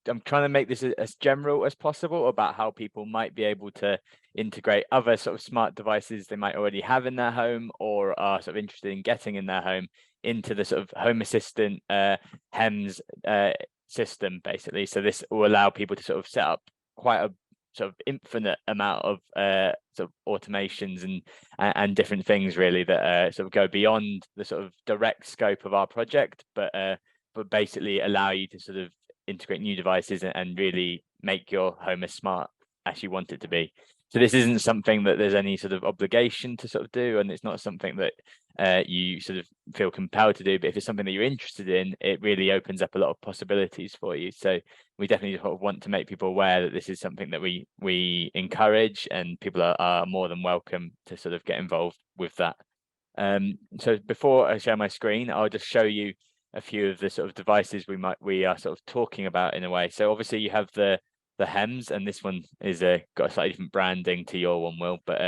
I'm trying to make this as general as possible about how people might be able to integrate other sort of smart devices they might already have in their home or are sort of interested in getting in their home into the sort of Home Assistant HEMS system, basically. So this will allow people to sort of set up quite a sort of infinite amount of sort of automations and different things really that sort of go beyond the sort of direct scope of our project, but basically allow you to sort of integrate new devices and really make your home as smart as you want it to be. So this isn't something that there's any sort of obligation to sort of do, and it's not something that you sort of feel compelled to do. But if it's something that you're interested in, it really opens up a lot of possibilities for you. So we definitely sort of want to make people aware that this is something that we encourage, and people are more than welcome to sort of get involved with that. So before I share my screen, I'll just show you a few of the sort of devices we are sort of talking about in a way. So obviously you have the HEMS, and this one is got a slightly different branding to your one, Will, but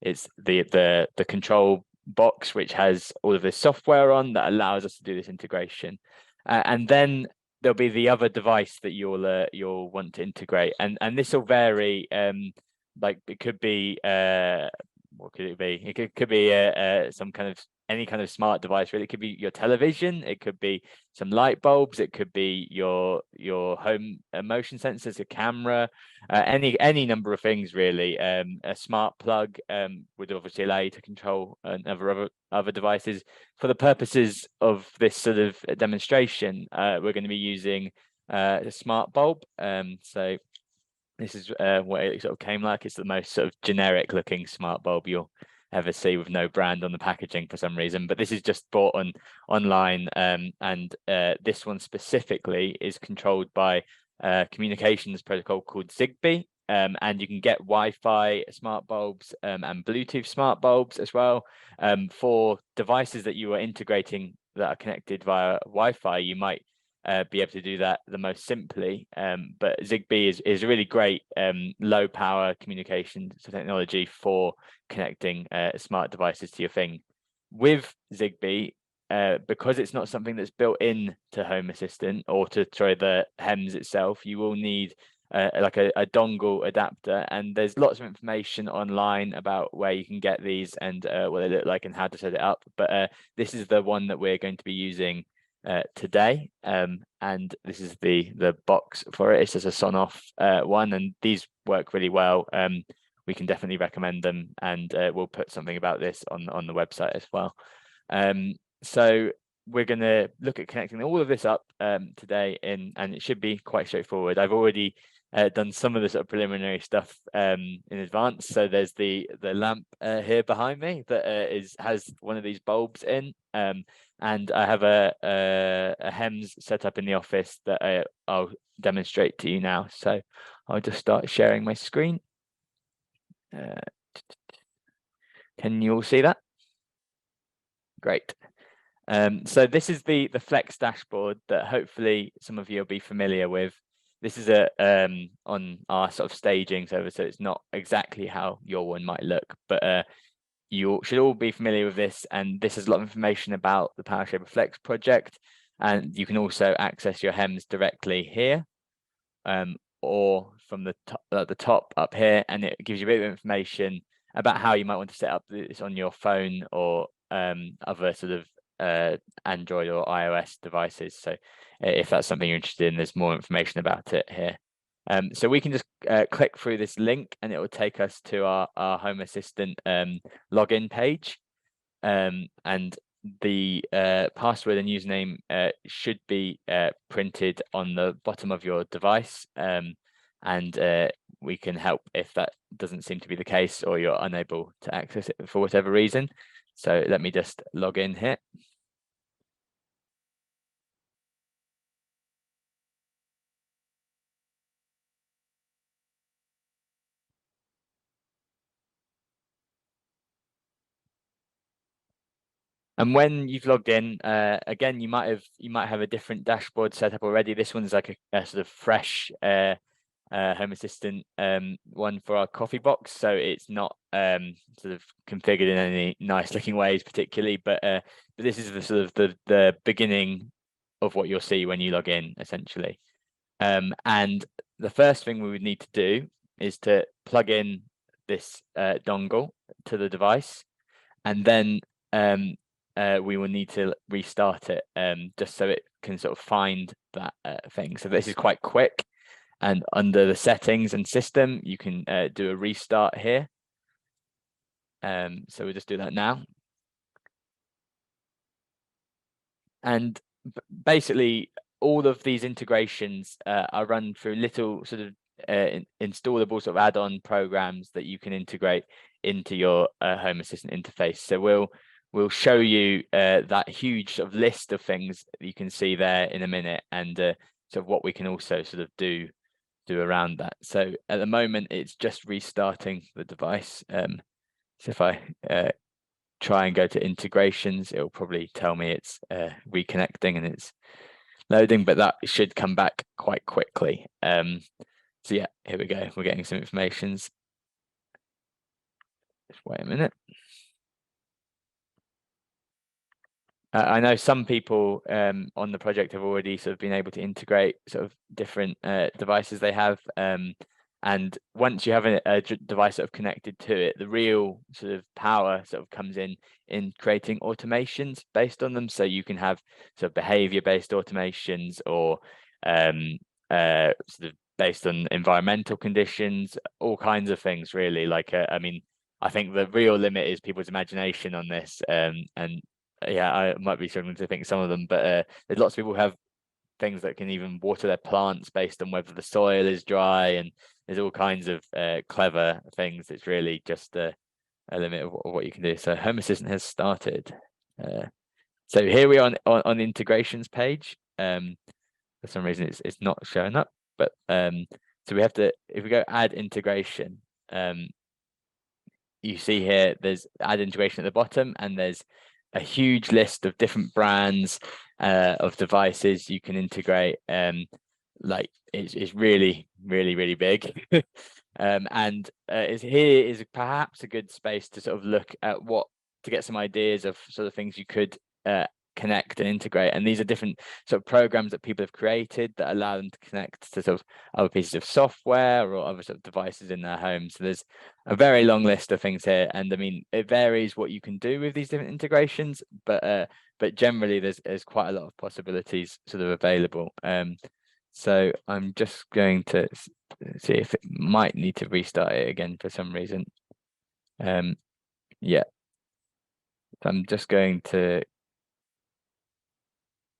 it's the control box which has all of this software on that allows us to do this integration, and then there'll be the other device that you'll want to integrate, and this will vary. Like it could be what could it be? It could be some kind of any kind of smart device, really. It could be your television, it could be some light bulbs, it could be your home motion sensors, a camera, any number of things really. A smart plug would obviously allow you to control other devices. For the purposes of this sort of demonstration, we're going to be using a smart bulb. So this is what it sort of came like. It's the most sort of generic looking smart bulb you'll ever see, with no brand on the packaging for some reason. But this is just bought online, and this one specifically is controlled by a communications protocol called Zigbee. And you can get Wi-Fi smart bulbs and Bluetooth smart bulbs as well. For devices that you are integrating that are connected via Wi-Fi, you might be able to do that the most simply. But Zigbee is a really great low power communication technology for connecting smart devices to your thing. With Zigbee, because it's not something that's built in to Home Assistant or to the HEMS itself, you will need like a dongle adapter, and there's lots of information online about where you can get these and what they look like and how to set it up. But this is the one that we're going to be using today, and this is the box for it. It's just a Sonoff one, and these work really well. We can definitely recommend them, and we'll put something about this on the website as well. So we're going to look at connecting all of this up today, and it should be quite straightforward. I've already done some of the sort of preliminary stuff in advance. So there's the lamp here behind me that has one of these bulbs in, and I have a HEMS set up in the office that I'll demonstrate to you now. So I'll just start sharing my screen. Can you all see that? Great. So this is the Flex dashboard that hopefully some of you will be familiar with. This is on our sort of staging server, so it's not exactly how your one might look, but you should all be familiar with this, and this has a lot of information about the PowerShaper Flex project, and you can also access your HEMS directly here, or from the top up here, and it gives you a bit of information about how you might want to set up this on your phone or other sort of Android or iOS devices. So if that's something you're interested in, there's more information about it here. So we can just click through this link, and it will take us to our Home Assistant login page, and the password and username should be printed on the bottom of your device, and we can help if that doesn't seem to be the case or you're unable to access it for whatever reason. So let me just log in here. And when you've logged in, again, you might have a different dashboard set up already. This one's like a sort of fresh Home Assistant one for our coffee box, so it's not sort of configured in any nice looking ways particularly, but this is the sort of the beginning of what you'll see when you log in, essentially. And the first thing we would need to do is to plug in this dongle to the device, and then we will need to restart it just so it can sort of find that thing. So this is quite quick, and under the settings and system, you can do a restart here. So we'll just do that now. And basically, all of these integrations are run through little sort of installable sort of add-on programs that you can integrate into your Home Assistant interface. So we'll show you that huge sort of list of things that you can see there in a minute, and sort of what we can also sort of do around that. So at the moment, it's just restarting the device. So if I try and go to integrations, it'll probably tell me it's reconnecting and it's loading, but that should come back quite quickly. So yeah, here we go. We're getting some informations. Just wait a minute. I know some people on the project have already sort of been able to integrate sort of different devices they have. And once you have a device sort of connected to it, the real sort of power sort of comes in creating automations based on them. So you can have sort of behavior-based automations, or sort of based on environmental conditions, all kinds of things really. Like, I mean, I think the real limit is people's imagination on this. And yeah, I might be struggling to think some of them, but there's lots of people who have things that can even water their plants based on whether the soil is dry, and there's all kinds of clever things. It's really just a limit of what you can do. So Home Assistant has started. So here we are on the integrations page. For some reason it's not showing up, but so we have to, if we go add integration, you see here there's add integration at the bottom, and there's a huge list of different brands of devices you can integrate. Like it's really big. And here is perhaps a good space to sort of look at to get some ideas of sort of things you could connect and integrate. And these are different sort of programs that people have created that allow them to connect to sort of other pieces of software or other sort of devices in their home. So there's a very long list of things here, and I mean it varies what you can do with these different integrations, but generally there's quite a lot of possibilities sort of available. So I'm just going to see if it might need to restart it again for some reason. Yeah, so I'm just going to,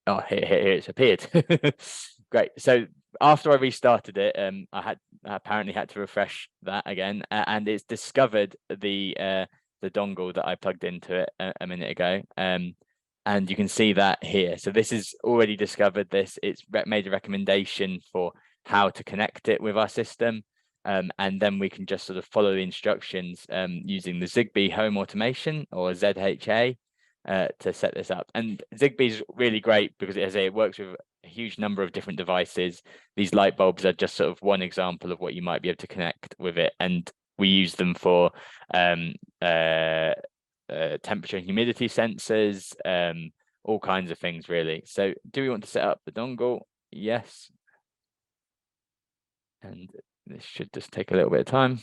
oh, here it's appeared. Great. So after I restarted it, I apparently had to refresh that again, and it's discovered the dongle that I plugged into it a minute ago. And you can see that here. So this is already discovered this. It's made a recommendation for how to connect it with our system. And then we can just sort of follow the instructions using the Zigbee home automation, or ZHA, to set this up. And Zigbee is really great because it works with a huge number of different devices. These light bulbs are just sort of one example of what you might be able to connect with it. And we use them for temperature and humidity sensors, all kinds of things really. So do we want to set up the dongle? Yes. And this should just take a little bit of time.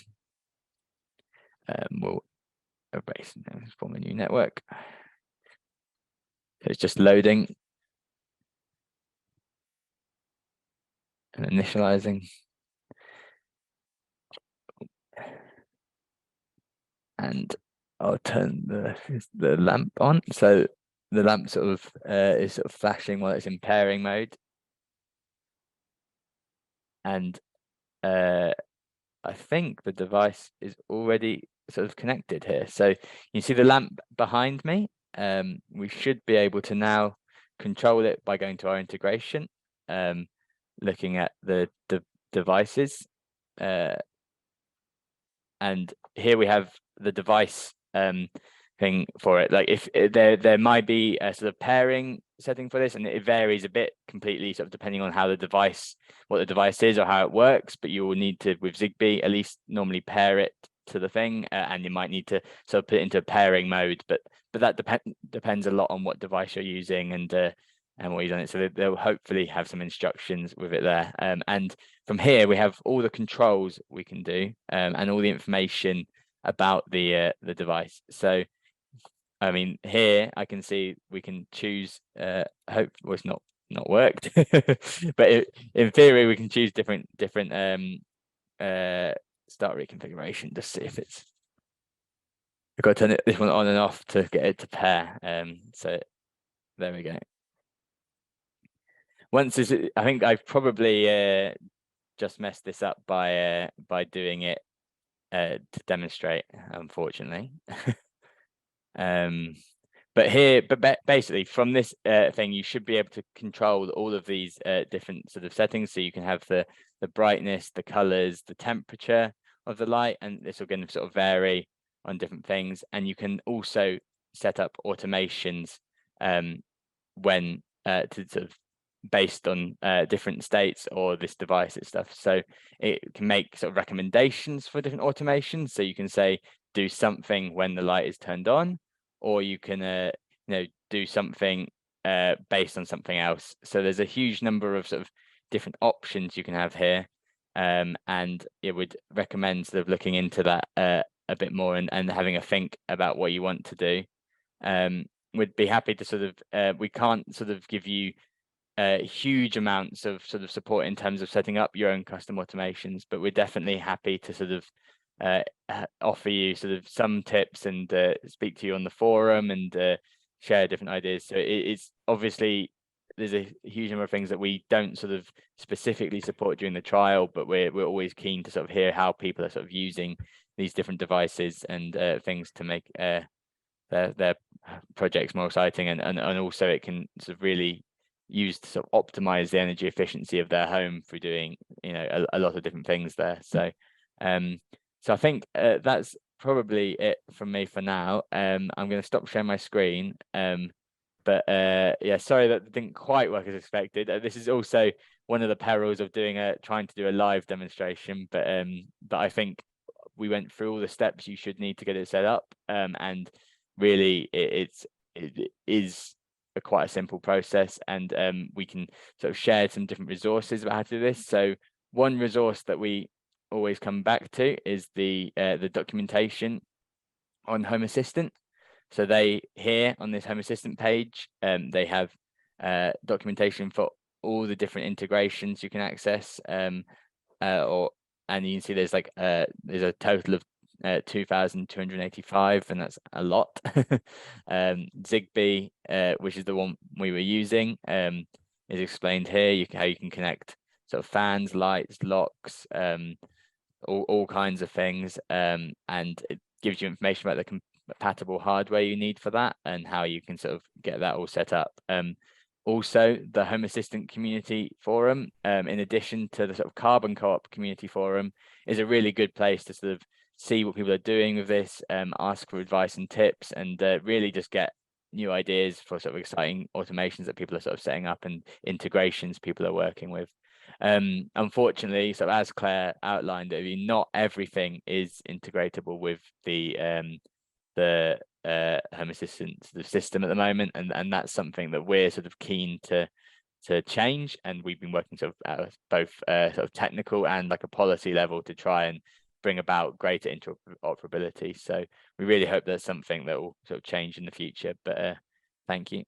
We'll erase and form a new network. So it's just loading and initializing. And I'll turn the lamp on. So the lamp sort of is sort of flashing while it's in pairing mode. And I think the device is already sort of connected here. So you see the lamp behind me. We should be able to now control it by going to our integration, looking at the devices. And here we have the device thing for it. Like if there might be a sort of pairing setting for this, and it varies a bit completely sort of depending on how what the device is or how it works, but you will need to, with Zigbee, at least normally pair it to the thing, and you might need to sort of put it into a pairing mode, but that depends a lot on what device you're using, and and what you've done it. So they'll hopefully have some instructions with it there. And from here we have all the controls we can do, and all the information about the device. So I mean, here I can see we can choose. Hope well, it's not worked, but in theory we can choose different start reconfiguration. Just see if it's. I've got to turn this one on and off to get it to pair. So there we go. Once this, I think I've probably just messed this up by doing it to demonstrate, unfortunately. But basically from this thing, you should be able to control all of these different sort of settings. So you can have the brightness, the colors, the temperature of the light, and this will going to sort of vary on different things. And you can also set up automations when to sort of based on different states or this device and stuff. So it can make sort of recommendations for different automations. So you can say do something when the light is turned on, or you can do something based on something else. So there's a huge number of sort of different options you can have here, and it would recommend sort of looking into that a bit more and having a think about what you want to do. We'd be happy to sort of we can't sort of give you huge amounts of sort of support in terms of setting up your own custom automations, but we're definitely happy to sort of offer you sort of some tips and speak to you on the forum and share different ideas. So it's obviously there's a huge number of things that we don't sort of specifically support during the trial, but we're always keen to sort of hear how people are sort of using these different devices and things to make their projects more exciting, and also it can sort of really use to sort of optimize the energy efficiency of their home through doing a lot of different things there. So I think that's probably it from me for now. I'm going to stop sharing my screen. But yeah, sorry that didn't quite work as expected. This is also one of the perils of trying to do a live demonstration, but I think we went through all the steps you should need to get it set up, and really it is quite a simple process, and we can sort of share some different resources about how to do this. So one resource that we always come back to is the documentation on Home Assistant. So they here on this Home Assistant page, they have documentation for all the different integrations you can access, and you can see there's there's a total of 2,285, and that's a lot. Zigbee, which is the one we were using, is explained here. How you can connect sort of fans, lights, locks, all kinds of things, and it gives you information about the compatible hardware you need for that and how you can sort of get that all set up. Also, the Home Assistant community forum, in addition to the sort of Carbon Co-op community forum, is a really good place to sort of see what people are doing with this, ask for advice and tips, and really just get new ideas for sort of exciting automations that people are sort of setting up and integrations people are working with. Unfortunately, so as Claire outlined, not everything is integratable with the Home Assistant system at the moment, and that's something that we're sort of keen to change, and we've been working sort of at both sort of technical and like a policy level to try and bring about greater interoperability. So we really hope that's something that will sort of change in the future. But thank you.